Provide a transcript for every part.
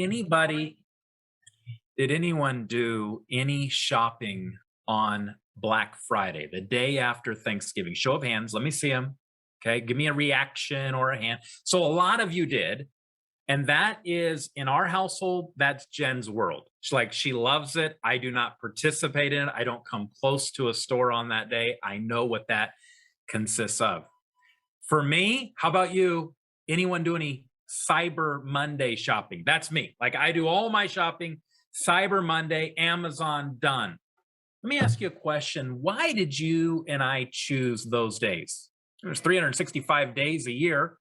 anybody did anyone do any shopping on Black Friday, the day after Thanksgiving? Show of hands, let me see them. Okay, give me a reaction or a hand. So a lot of you did, and that is in our household, that's Jen's world. She's like, she loves it. I do not participate in it. I don't come close to a store on that day. I know what that consists of. For me, how about you? Anyone do any Cyber Monday shopping? That's me. Like I do all my shopping, Cyber Monday, Amazon, done. Let me ask you a question. Why did you and I choose those days? There's 365 days a year.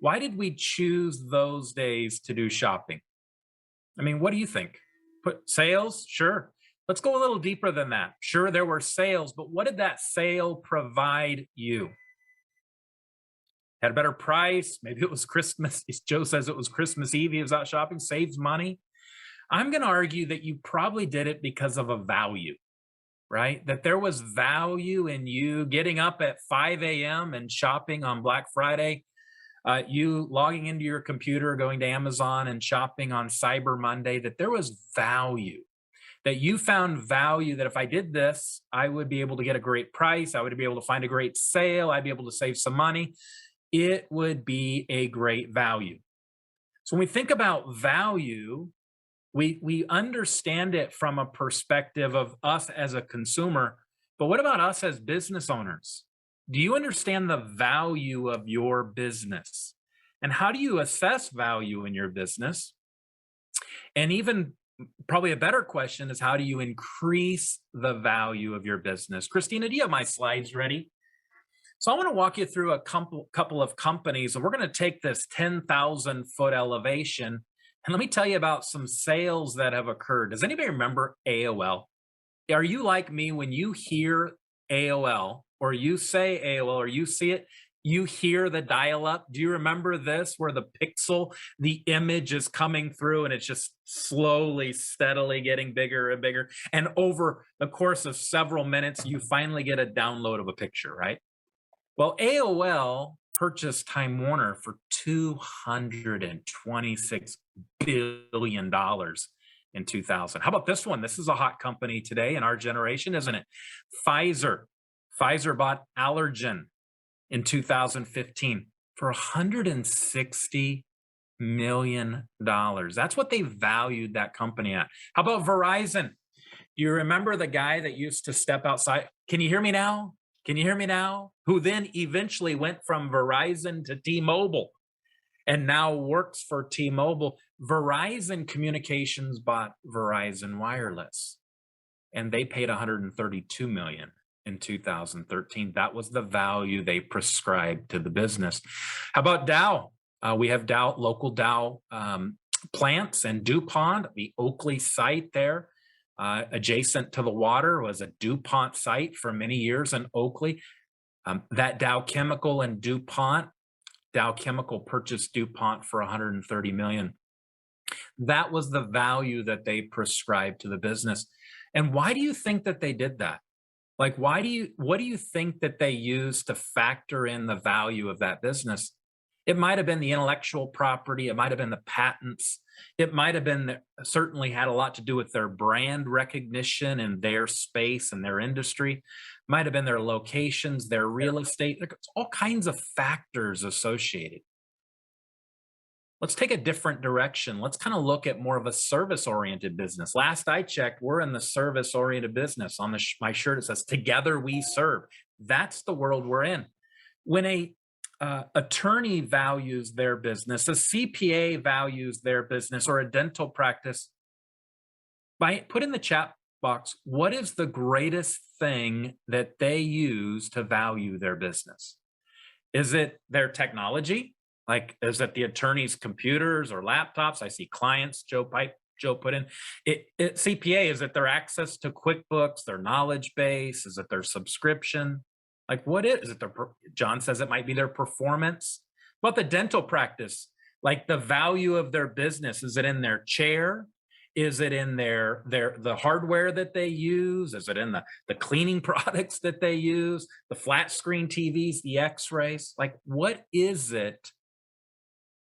Why did we choose those days to do shopping? I mean, what do you think? Put sales? Sure. Let's go a little deeper than that. Sure, there were sales, but what did that sale provide you? Had a better price. Maybe it was Christmas. Joe says it was Christmas Eve. He was out shopping, saves money. I'm going to argue that you probably did it because of a value, right? That there was value in you getting up at 5 a.m. and shopping on Black Friday, you logging into your computer, going to Amazon and shopping on Cyber Monday, that there was value, that you found value that if I did this, I would be able to get a great price. I would be able to find a great sale. I'd be able to save some money. It would be a great value. So when we think about value, we understand it from a perspective of us as a consumer, but what about us as business owners? Do you understand the value of your business? And how do you assess value in your business? And even probably a better question is how do you increase the value of your business? Christina, do you have my slides ready? So I want to walk you through a couple of companies, and we're going to take this 10,000 foot elevation. And let me tell you about some sales that have occurred. Does anybody remember AOL? Are you like me when you hear AOL or you say AOL or you see it, you hear the dial up? Do you remember this where the pixel, the image is coming through and it's just slowly, steadily getting bigger and bigger. And over the course of several minutes, you finally get a download of a picture, right? Well, AOL purchased Time Warner for $226 billion in 2000. How about this one? This is a hot company today in our generation, isn't it? Pfizer. Pfizer bought Allergen in 2015 for $160 million. That's what they valued that company at. How about Verizon? Do you remember the guy that used to step outside? Can you hear me now? Can you hear me now? Who then eventually went from Verizon to T-Mobile and now works for T-Mobile. Verizon Communications bought Verizon Wireless, and they paid $132 million in 2013. That was the value they prescribed to the business. How about Dow? We have Dow, local Dow plants and DuPont, the Oakley site there. Adjacent to the water was a DuPont site for many years in Oakley. That Dow Chemical and DuPont, Dow Chemical purchased DuPont for $130 million. That was the value that they prescribed to the business. And why do you think that they did that? Like, what do you think that they used to factor in the value of that business? It might have been the intellectual property. It might have been the patents. It might have been certainly had a lot to do with their brand recognition and their space and their industry. Might have been their locations, their real estate. There's all kinds of factors associated. Let's take a different direction. Let's kind of look at more of a service-oriented business. Last I checked, we're in the service-oriented business. On my shirt, it says, "Together we serve." That's the world we're in. When a attorney values their business, a CPA values their business, or a dental practice, put in the chat box, what is the greatest thing that they use to value their business? Is it their technology? Like, is it the attorney's computers or laptops? I see clients, Joe put in. CPA, is it their access to QuickBooks, their knowledge base? Is it their subscription? Like, what is it? John says it might be their performance. What about the dental practice? Like, the value of their business, is it in their chair? Is it in the hardware that they use? Is it in the cleaning products that they use? The flat screen TVs, the x-rays? Like, what is it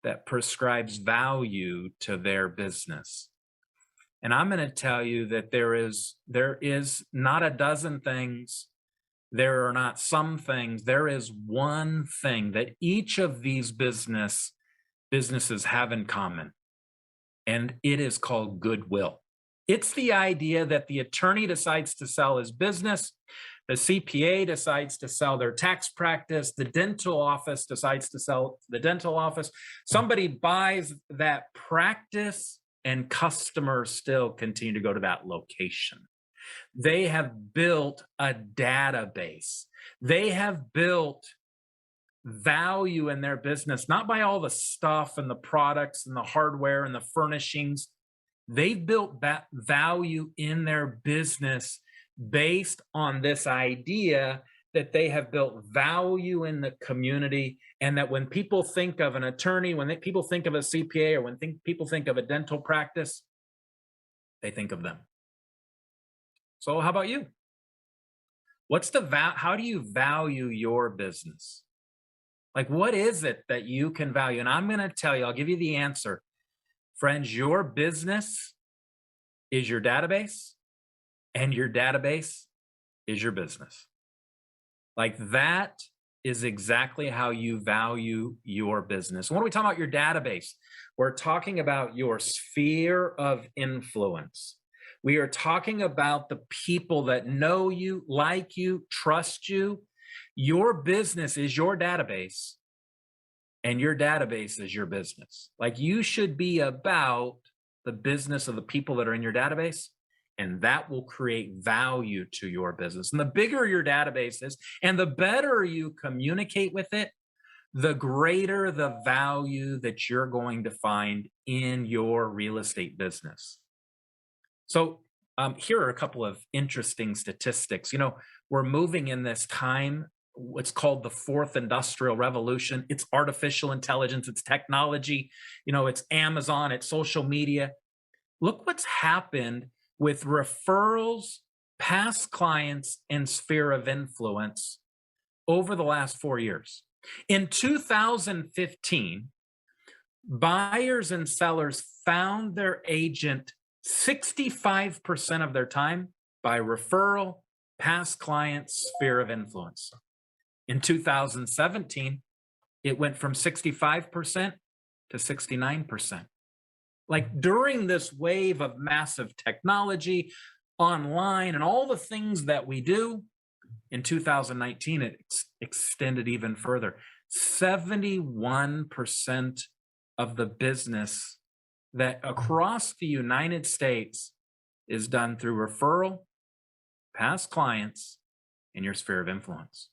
that prescribes value to their business. And I'm going to tell you that there is not a dozen things, there are not some things, there is one thing that each of these businesses have in common, and it is called goodwill. It's the idea that the attorney decides to sell his business, the CPA decides to sell their tax practice, the dental office decides to sell the dental office. Somebody buys that practice, and customers still continue to go to that location. They have built a database. They have built value in their business, not by all the stuff and the products and the hardware and the furnishings. They've built that value in their business based on this idea that they have built value in the community, and that when people think of an attorney, people think of a CPA, or people think of a dental practice, they think of them. So how about you? How do you value your business? Like, what is it that you can value? And I'm going to tell you, I'll give you the answer. Friends, your business is your database, and your database is your business. Like, that is exactly how you value your business. When we talk about your database, we're talking about your sphere of influence. We are talking about the people that know you, like you, trust you. Your business is your database, and your database is your business. Like, you should be about the business of the people that are in your database, and that will create value to your business. And the bigger your database is, and the better you communicate with it, the greater the value that you're going to find in your real estate business. So here are a couple of interesting statistics. We're moving in this time, what's called the fourth industrial revolution. It's artificial intelligence, it's technology, it's Amazon, it's social media. Look what's happened with referrals, past clients, and sphere of influence over the last 4 years. In 2015, buyers and sellers found their agent 65% of their time by referral, past clients, sphere of influence. In 2017, it went from 65% to 69%. Like, during this wave of massive technology, online, and all the things that we do, in 2019, it extended even further. 71% of the business that across the United States is done through referral, past clients, and your sphere of influence.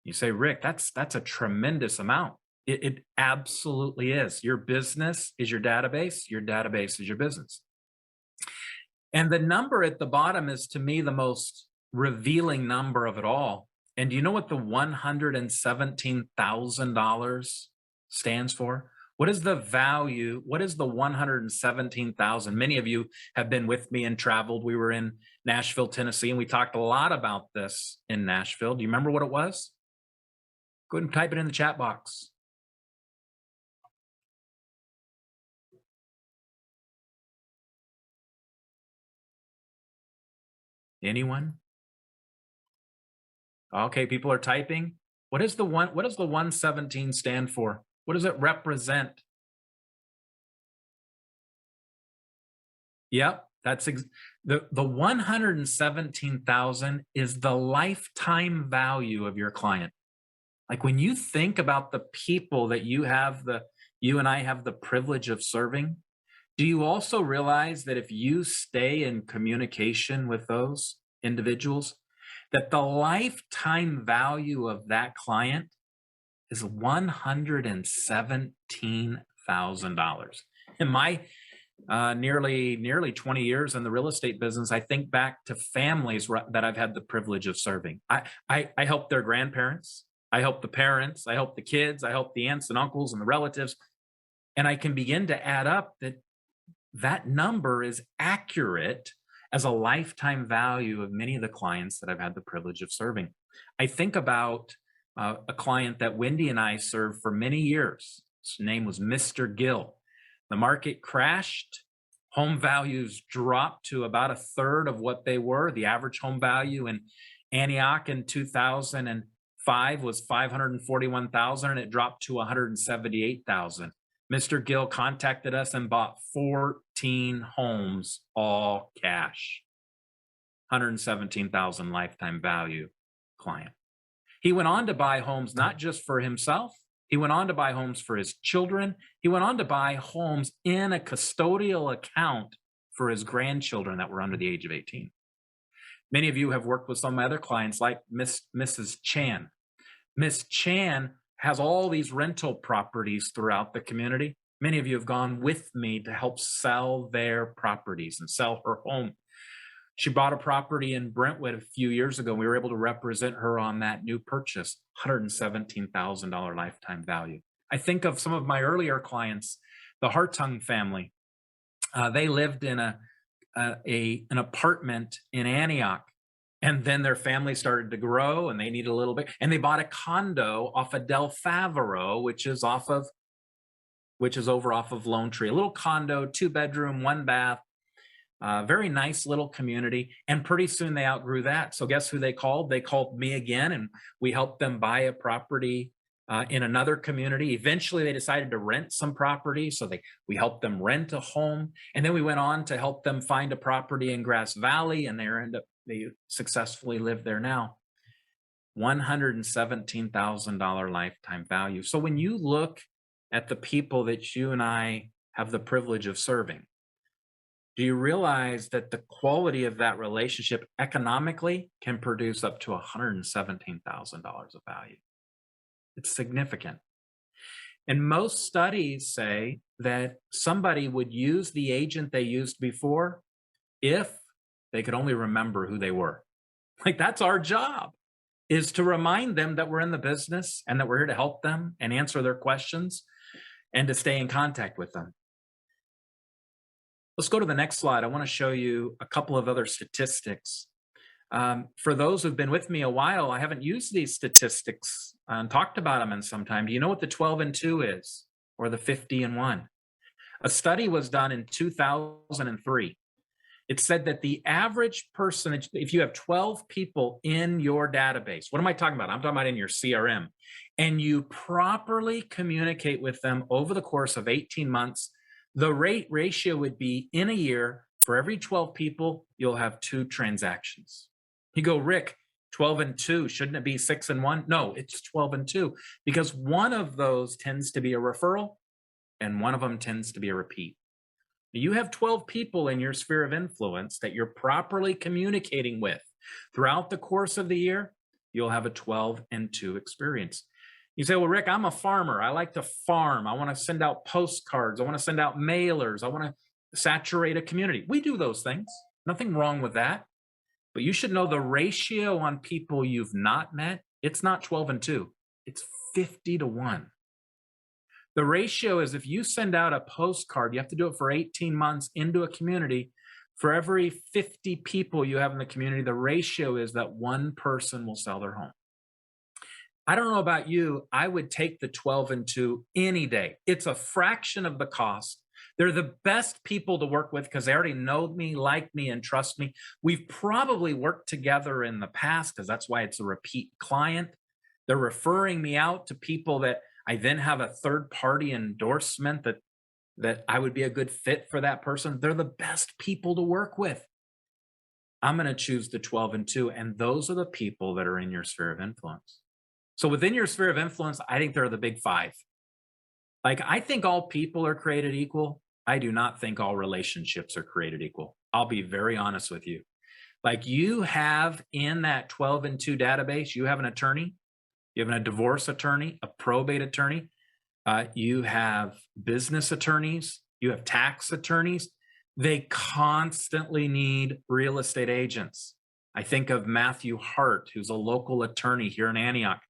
You say, Rick, that's a tremendous amount. It absolutely is. Your business is your database is your business. And the number at the bottom is, to me, the most revealing number of it all. And do you know what the $117,000 stands for? What is the value? What is the 117,000? Many of you have been with me and traveled. We were in Nashville, Tennessee, and we talked a lot about this in Nashville. Do you remember what it was? Go ahead and type it in the chat box. Anyone? Okay, people are typing. What does the 117 stand for? What does it represent? Yep, the 117,000 is the lifetime value of your client. Like, when you think about the people that you and I have the privilege of serving, do you also realize that if you stay in communication with those individuals, that the lifetime value of that client is $117,000? In my nearly 20 years in the real estate business, I think back to families that I've had the privilege of serving. I help their grandparents, I help the parents, I help the kids, I help the aunts and uncles and the relatives, and I can begin to add up that number is accurate as a lifetime value of many of the clients that I've had the privilege of serving. I think about a client that Wendy and I served for many years. His name was Mr. Gill. The market crashed. Home values dropped to about a third of what they were. The average home value in Antioch in 2005 was 541,000 and it dropped to 178,000. Mr. Gill contacted us and bought 14 homes, all cash. 117,000 lifetime value client. He went on to buy homes not just for himself, he went on to buy homes for his children. He went on to buy homes in a custodial account for his grandchildren that were under the age of 18. Many of you have worked with some of my other clients like Mrs. Chan. Miss Chan has all these rental properties throughout the community. Many of you have gone with me to help sell their properties and sell her home. She bought a property in Brentwood a few years ago. We were able to represent her on that new purchase, $117,000 lifetime value. I think of some of my earlier clients, the Hartung family. They lived in an apartment in Antioch, and then their family started to grow, and they needed a little bit, and they bought a condo off of Del Favaro, which is over off of Lone Tree. A little condo, 2-bedroom, 1-bath. Very nice little community. And pretty soon they outgrew that. So guess who they called? They called me again, and we helped them buy a property in another community. Eventually they decided to rent some property. So we helped them rent a home. And then we went on to help them find a property in Grass Valley, and they successfully live there now. $117,000 lifetime value. So when you look at the people that you and I have the privilege of serving, do you realize that the quality of that relationship economically can produce up to $117,000 of value? It's significant. And most studies say that somebody would use the agent they used before if they could only remember who they were. Like, that's our job, is to remind them that we're in the business and that we're here to help them and answer their questions and to stay in contact with them. Let's go to the next slide. I want to show you a couple of other statistics. For those who've been with me a while, I haven't used these statistics and talked about them in some time. Do you know what the 12 and 2 is, or the 50 and 1? A study was done in 2003. It said that the average person, if you have 12 people in your database, what am I talking about? I'm talking about in your CRM, and you properly communicate with them over the course of 18 months, the ratio would be, in a year, for every 12 people, you'll have 2 transactions. You go, Rick, 12 and 2, shouldn't it be 6 and 1? No, it's 12 and 2, because one of those tends to be a referral and one of them tends to be a repeat. You have 12 people in your sphere of influence that you're properly communicating with throughout the course of the year, you'll have a 12 and 2 experience. You say, well, Rick, I'm a farmer. I like to farm. I want to send out postcards. I want to send out mailers. I want to saturate a community. We do those things. Nothing wrong with that. But you should know the ratio on people you've not met. It's not 12 and 2. It's 50 to 1. The ratio is, if you send out a postcard, you have to do it for 18 months into a community. For every 50 people you have in the community, the ratio is that one person will sell their home. I don't know about you, I would take the 12 and 2 any day. It's a fraction of the cost. They're the best people to work with because they already know me, like me, and trust me. We've probably worked together in the past because that's why it's a repeat client. They're referring me out to people that I then have a third-party endorsement that I would be a good fit for that person. They're the best people to work with. I'm going to choose the 12 and 2, and those are the people that are in your sphere of influence. So within your sphere of influence, I think they're the big 5. Like, I think all people are created equal. I do not think all relationships are created equal. I'll be very honest with you. Like, you have in that 12 and 2 database, you have an attorney, you have a divorce attorney, a probate attorney, you have business attorneys, you have tax attorneys. They constantly need real estate agents. I think of Matthew Hart, who's a local attorney here in Antioch.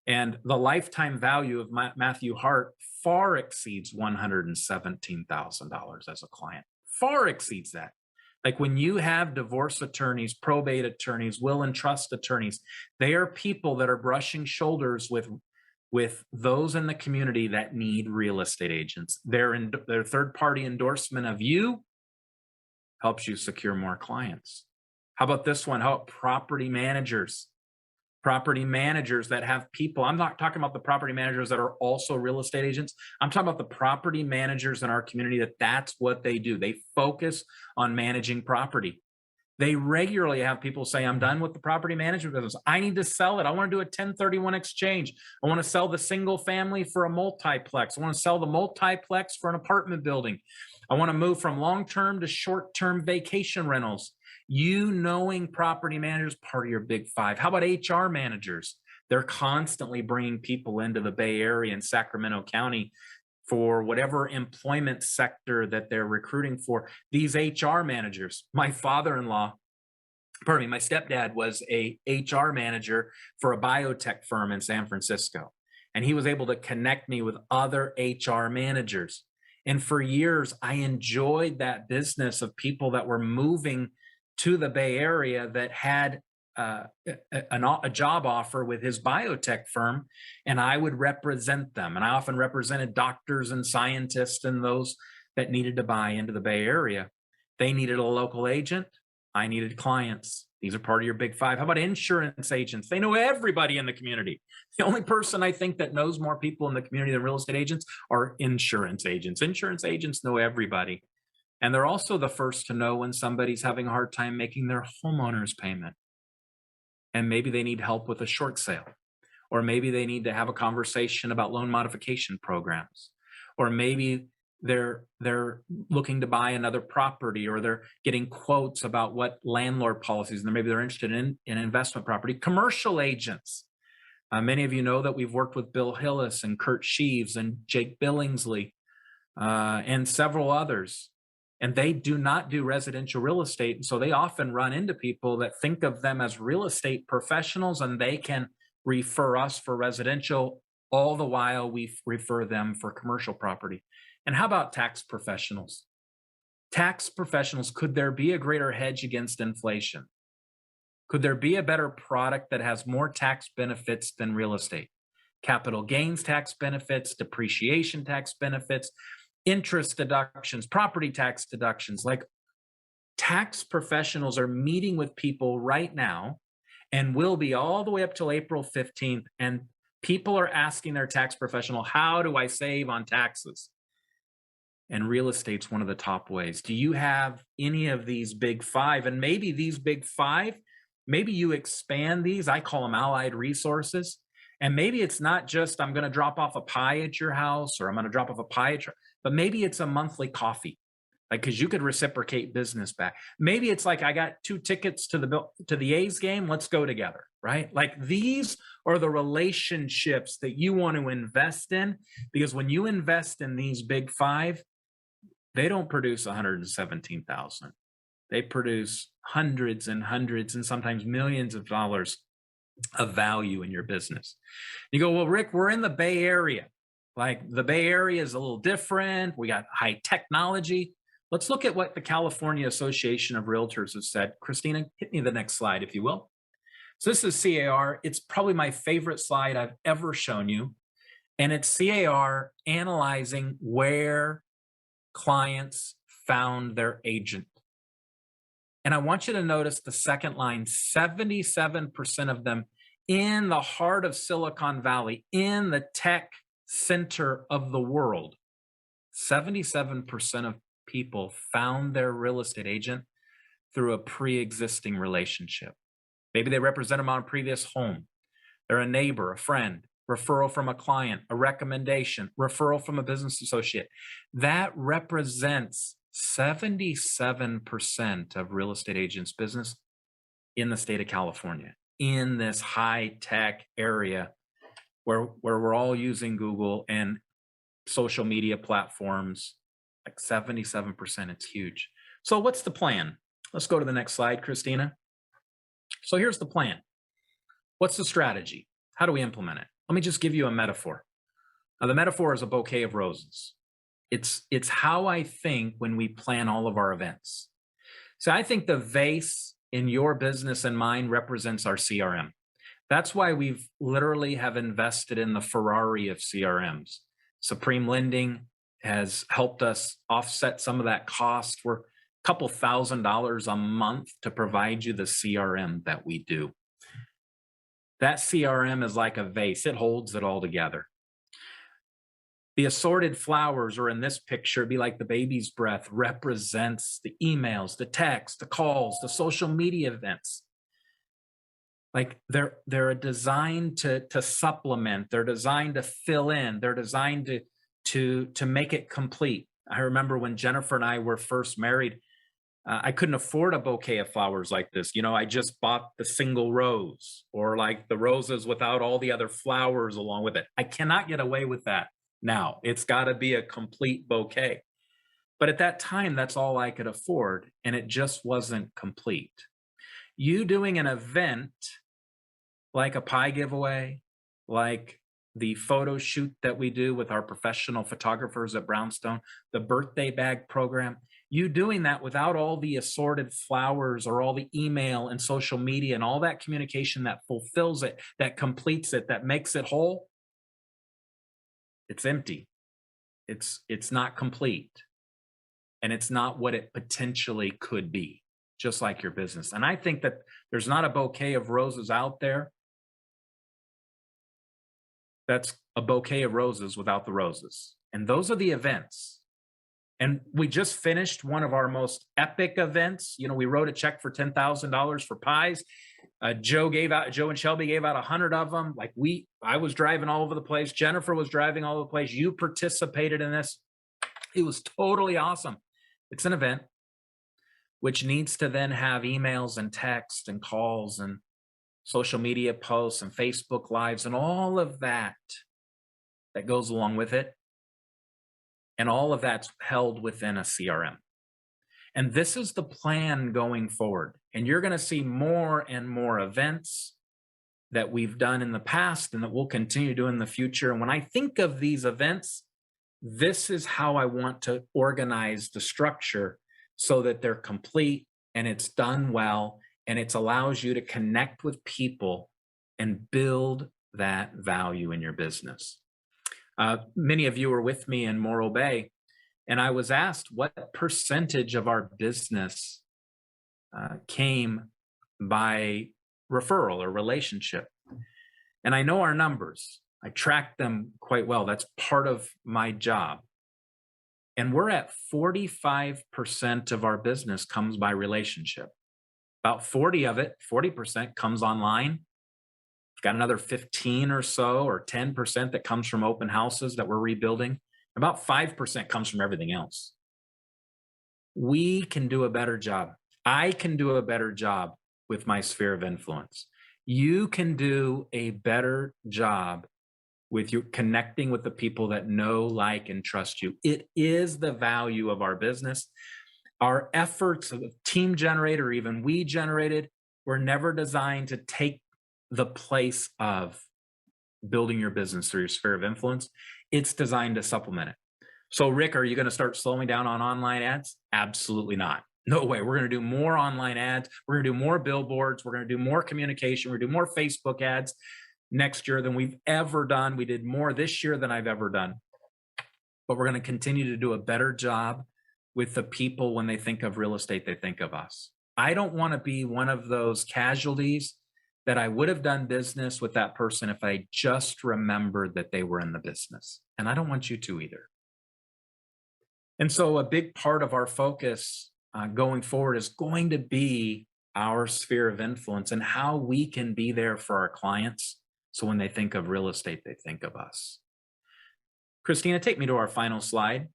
And the lifetime value of Matthew Hart far exceeds $117,000 as a client, far exceeds that. Like, when you have divorce attorneys, probate attorneys, will and trust attorneys, they are people that are brushing shoulders with with those in the community that need real estate agents. Their third party endorsement of you helps you secure more clients. How about this one? How about property managers? Property managers that have people. I'm not talking about the property managers that are also real estate agents. I'm talking about the property managers in our community that's what they do. They focus on managing property. They regularly have people say, I'm done with the property management business. I need to sell it. I want to do a 1031 exchange. I want to sell the single family for a multiplex. I want to sell the multiplex for an apartment building. I want to move from long-term to short-term vacation rentals. You knowing property managers, part of your big five. How about HR managers? They're constantly bringing people into the Bay Area and Sacramento County for whatever employment sector that they're recruiting for. These HR managers, my father-in-law, pardon me, my stepdad was a HR manager for a biotech firm in San Francisco. And he was able to connect me with other HR managers. And for years, I enjoyed that business of people that were moving to the Bay Area that had a job offer with his biotech firm, and I would represent them. And I often represented doctors and scientists and those that needed to buy into the Bay Area. They needed a local agent. I needed clients. These are part of your big five. How about insurance agents? They know everybody in the community. The only person I think that knows more people in the community than real estate agents are insurance agents. Insurance agents know everybody. And they're also the first to know when somebody's having a hard time making their homeowner's payment. And maybe they need help with a short sale, or maybe they need to have a conversation about loan modification programs, or maybe they're looking to buy another property, or they're getting quotes about what landlord policies, and maybe they're interested in investment property. Commercial agents. Many of you know that we've worked with Bill Hillis and Kurt Sheaves and Jake Billingsley and several others. And they do not do residential real estate. And so they often run into people that think of them as real estate professionals, and they can refer us for residential, all the while we refer them for commercial property. And how about tax professionals? Tax professionals, could there be a greater hedge against inflation? Could there be a better product that has more tax benefits than real estate? Capital gains tax benefits, depreciation tax benefits, interest deductions, property tax deductions. Like, tax professionals are meeting with people right now and will be all the way up till April 15th. And people are asking their tax professional, how do I save on taxes? And real estate's one of the top ways. Do you have any of these big five? And maybe these big five, maybe you expand these. I call them allied resources. And maybe it's not just, I'm going to drop off a pie at your house, or I'm going to drop off a pie at your, but maybe it's a monthly coffee, like, because you could reciprocate business back. Maybe it's like, I got 2 tickets to the A's game. Let's go together, right? Like, these are the relationships that you want to invest in, because when you invest in these big five, they don't produce 117,000. They produce hundreds and hundreds and sometimes millions of dollars of value in your business. You go, well, Rick, we're in the Bay Area. Like, the Bay Area is a little different. We got high technology. Let's look at what the California Association of Realtors has said. Christina, hit me the next slide, if you will. So this is CAR. It's probably my favorite slide I've ever shown you. And it's CAR analyzing where clients found their agent. And I want you to notice the second line, 77% of them in the heart of Silicon Valley, in the tech center of the world. 77% of people found their real estate agent through a pre-existing relationship. Maybe they represent them on a previous home. They're a neighbor, a friend, referral from a client, a recommendation, referral from a business associate. That represents 77% of real estate agents' business in the state of California, in this high-tech area where we're all using Google and social media platforms. Like, 77%, it's huge. So what's the plan? Let's go to the next slide, Christina. So here's the plan. What's the strategy? How do we implement it? Let me just give you a metaphor. Now, the metaphor is a bouquet of roses. It's how I think when we plan all of our events. So I think the vase in your business and mine represents our CRM. That's why we've literally have invested in the Ferrari of CRMs. Supreme Lending has helped us offset some of that cost. We're a couple $1,000s a month to provide you the CRM that we do. That CRM is like a vase, it holds it all together. The assorted flowers, or in this picture, be like the baby's breath, represents the emails, the texts, the calls, the social media events. Like they're designed to supplement, they're designed to fill in, they're designed to make it complete. I remember when Jennifer and I were first married, I couldn't afford a bouquet of flowers like this. You know, I just bought the single rose, or like the roses without all the other flowers along with it. I cannot get away with that now. It's got to be a complete bouquet. But at that time, that's all I could afford, and it just wasn't complete. You doing an event like a pie giveaway, like the photo shoot that we do with our professional photographers at Brownstone, the birthday bag program, you doing that without all the assorted flowers or all the email and social media and all that communication that fulfills it, that completes it, that makes it whole, it's empty. It's not complete. And it's not what it potentially could be, just like your business. And I think that there's not a bouquet of roses out there that's a bouquet of roses without the roses. And those are the events. And we just finished one of our most epic events. You know, we wrote a check for $10,000 for pies. Joe and Shelby gave out 100 of them. I was driving all over the place. Jennifer was driving all over the place. You participated in this. It was totally awesome. It's an event which needs to then have emails and text and calls and social media posts and Facebook lives and all of that that goes along with it. And all of that's held within a CRM. And this is the plan going forward. And you're going to see more and more events that we've done in the past and that we'll continue to do in the future. And when I think of these events, this is how I want to organize the structure so that they're complete and it's done well and it allows you to connect with people and build that value in your business. Many of you were with me in Morro Bay, and I was asked what percentage of our business came by referral or relationship. And I know our numbers. I track them quite well. That's part of my job. And we're at 45% of our business comes by relationship. About 40% comes online. We've got another 15 or so or 10% that comes from open houses that we're rebuilding. About 5% comes from everything else. We can do a better job. I can do a better job with my sphere of influence. You can do a better job with you connecting with the people that know, like, and trust you. It is the value of our business. Our efforts of team generated or even we generated were never designed to take the place of building your business through your sphere of influence. It's designed to supplement it. So, Rick, are you going to start slowing down on online ads? Absolutely not. No way. We're going to do more online ads. We're going to do more billboards. We're going to do more communication. We're going to do more Facebook ads next year than we've ever done. We did more this year than I've ever done. But we're going to continue to do a better job with the people when they think of real estate, they think of us. I don't want to be one of those casualties that I would have done business with that person if I just remembered that they were in the business. And I don't want you to either. And so a big part of our focus going forward is going to be our sphere of influence and how we can be there for our clients. So when they think of real estate, they think of us. Christina, take me to our final slide.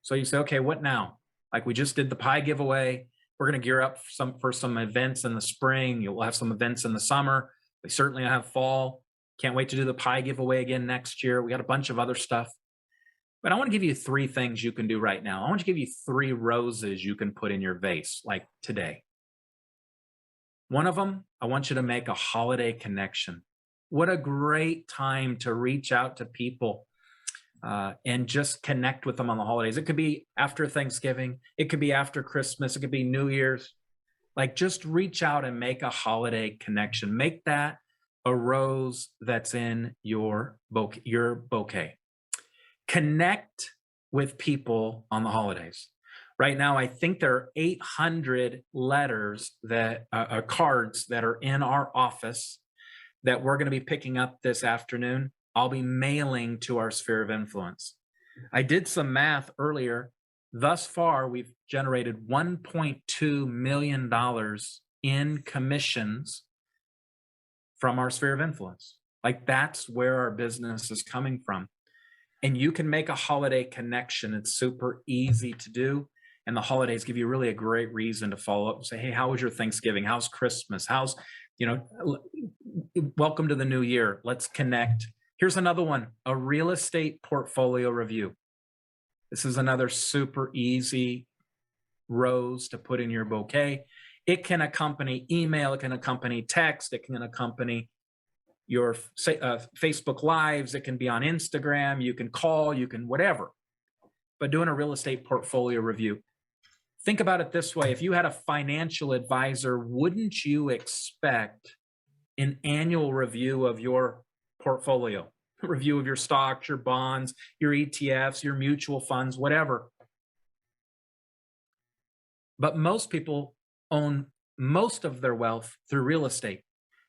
So you say, okay, what now? Like we just did the pie giveaway. We're going to gear up for some events in the spring. You'll have some events in the summer. We certainly have fall. Can't wait to do the pie giveaway again next year. We got a bunch of other stuff. But I want to give you 3 things you can do right now. I want to give you 3 roses you can put in your vase, like today. One of them, I want you to make a holiday connection. What a great time to reach out to people and just connect with them on the holidays. It could be after Thanksgiving. It could be after Christmas. It could be New Year's. Like just reach out and make a holiday connection. Make that a rose that's in your bouquet. Connect with people on the holidays. Right now, I think there are 800 letters that cards that are in our office that we're going to be picking up this afternoon. I'll be mailing to our sphere of influence. I did some math earlier. Thus far, we've generated $1.2 million in commissions from our sphere of influence. Like that's where our business is coming from. And you can make a holiday connection. It's super easy to do. And the holidays give you really a great reason to follow up and say, hey, how was your Thanksgiving? How's Christmas? How's, you know, welcome to the new year. Let's connect. Here's another one, a real estate portfolio review. This is another super easy rose to put in your bouquet. It can accompany email, it can accompany text, it can accompany your Facebook Lives, it can be on Instagram, you can call, you can whatever. But doing a real estate portfolio review. Think about it this way. If you had a financial advisor, wouldn't you expect an annual review of your portfolio? Review of your stocks, your bonds, your ETFs, your mutual funds, whatever. But most people own most of their wealth through real estate.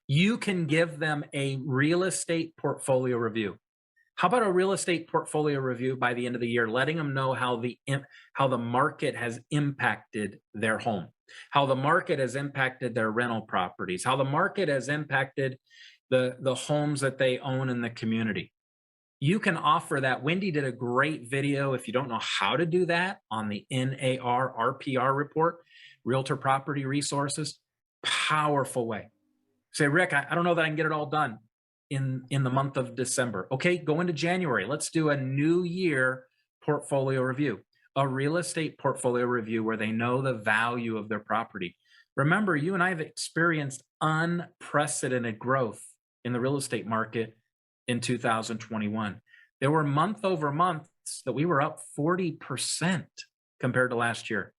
You can give them a real estate portfolio review. How about a real estate portfolio review by the end of the year, letting them know how the market has impacted their home, how the market has impacted their rental properties, how the market has impacted the homes that they own in the community. You can offer that. Wendy did a great video, if you don't know how to do that, on the NAR RPR report, Realtor Property Resources. Powerful way. Say, Rick, I don't know that I can get it all done in the month of December. Okay, go into January. Let's do a new year portfolio review, a real estate portfolio review where they know the value of their property. Remember, you and I have experienced unprecedented growth in the real estate market in 2021. There were month over months that we were up 40% compared to last year.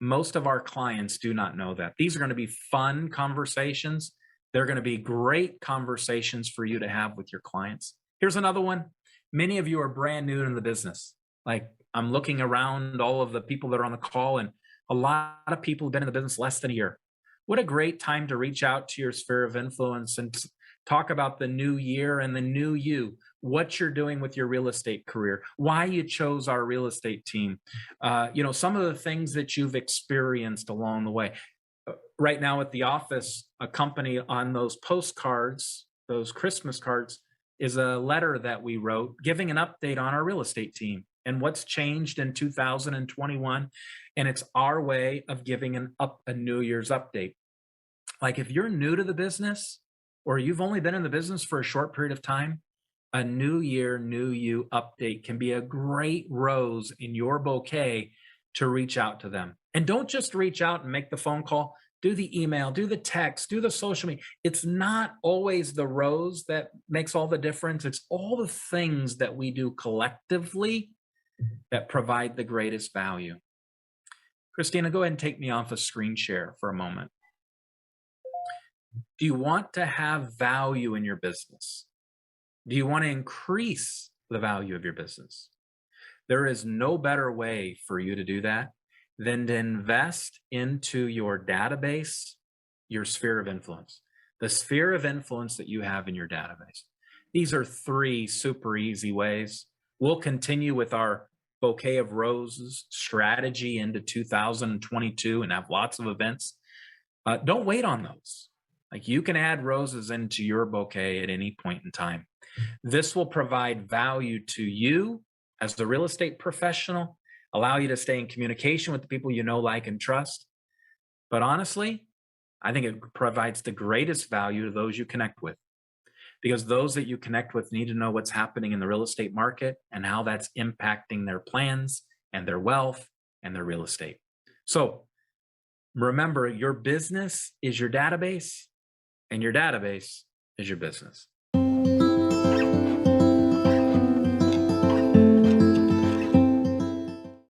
Most of our clients do not know that. These are going to be fun conversations. They're going to be great conversations for you to have with your clients. Here's another one. Many of you are brand new in the business. Like I'm looking around all of the people that are on the call, and a lot of people have been in the business less than a year. What a great time to reach out to your sphere of influence and talk about the new year and the new you, what you're doing with your real estate career, why you chose our real estate team, some of the things that you've experienced along the way. Right now at the office, a company on those postcards, those Christmas cards, is a letter that we wrote giving an update on our real estate team and what's changed in 2021. And it's our way of giving a New Year's update. Like if you're new to the business or you've only been in the business for a short period of time, a new year, new you update can be a great rose in your bouquet to reach out to them. And don't just reach out and make the phone call, do the email, do the text, do the social media. It's not always the rose that makes all the difference. It's all the things that we do collectively that provide the greatest value. Christina, go ahead and take me off a screen share for a moment. Do you want to have value in your business? Do you want to increase the value of your business? There is no better way for you to do that than to invest into your database, your sphere of influence, the sphere of influence that you have in your database. These are 3 super easy ways. We'll continue with our bouquet of roses strategy into 2022 and have lots of events. Don't wait on those. Like you can add roses into your bouquet at any point in time. This will provide value to you as the real estate professional, allow you to stay in communication with the people you know, like, and trust. But honestly, I think it provides the greatest value to those you connect with, because those that you connect with need to know what's happening in the real estate market and how that's impacting their plans and their wealth and their real estate. So remember, your business is your database and your database is your business.